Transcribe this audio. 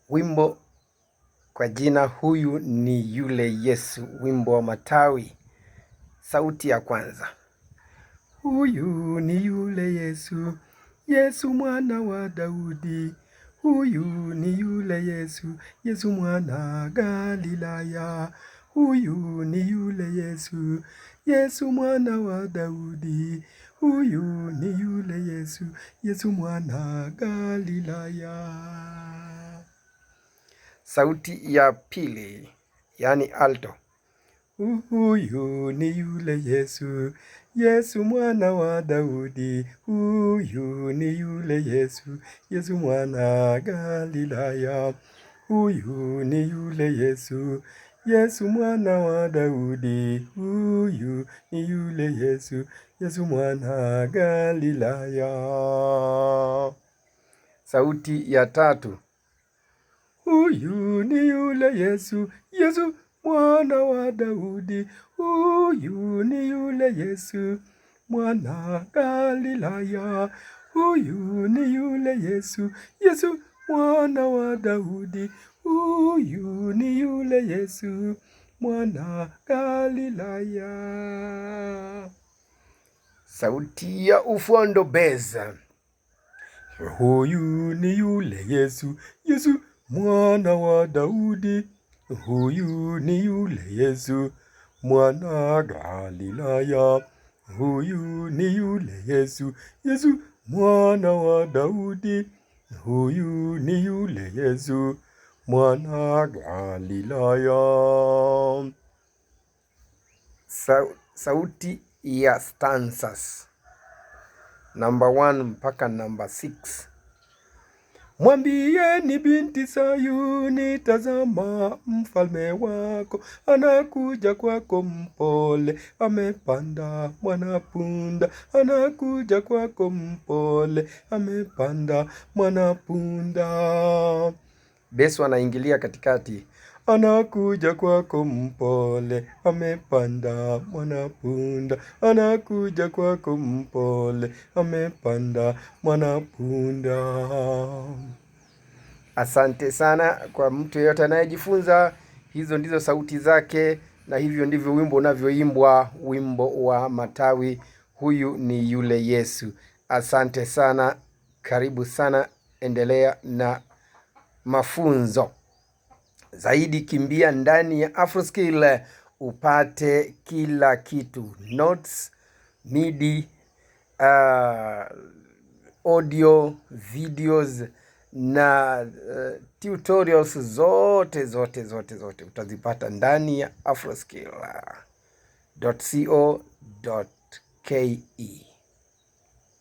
Wimbo kwa jina Huyu ni Yule Yesu, wimbo wa matawi. Sauti ya kwanza. Huyu ni yule Yesu, Yesu mwana wa Daudi. Huyu ni yule Yesu, Yesu mwana Galilaya. Huyu ni yule Yesu, Yesu mwana wa Daudi. Huyu ni yule Yesu, Yesu mwana Galilaya. Sauti ya pili, yani alto. Huyu ni yule Yesu, Yesu mwana wa Daudi. Huyu ni yule Yesu, Yesu mwana Galilaya. Huyu ni yule Yesu, Yesu mwana wa Daudi. Huyu ni yule Yesu, Yesu mwana Galilaya. Sauti ya tatu. Huyu ni yule Yesu, Yesu mwana wa Daudi. Huyu ni yule Yesu, mwana Galilaya. Huyu ni yule Yesu, Yesu mwana wa Daudi. Huyu ni yule Yesu, mwana Galilaya. Sauti ya ufundo beza. Huyu ni yule Yesu, Yesu mwana wa Daudi. Huyu ni yule Yesu, mwana Galilaya. Huyu ni yule Yesu, Yesu mwana wa Daudi. Huyu ni yule Yesu, mwana Galilaya. Sauti ya stanzas. Number 1 mpaka number 6. Mwambieni binti Sayuni, tazama mfalme wako anakuja kwako mpole, amepanda mwanapunda. Anakuja kwako mpole, amepanda mwanapunda. Yesu anaingilia katikati. Anakuja kwako mpole, amepanda mwanapunda. Anakuja kwako mpole, amepanda mwanapunda. Asante sana kwa mtu yeyote anayejifunza. Hizo ndizo sauti zake, na hivyo ndivyo wimbo unavyoimbwa, wimbo wa matawi. Huyu ni yule Yesu. Asante sana, karibu sana, endelea na mafunzo zaidi. Kimbia ndani ya Afroskill upate kila kitu, notes, MIDI, audio, videos na tutorials zote utazipata ndani ya afroskill.co.ke.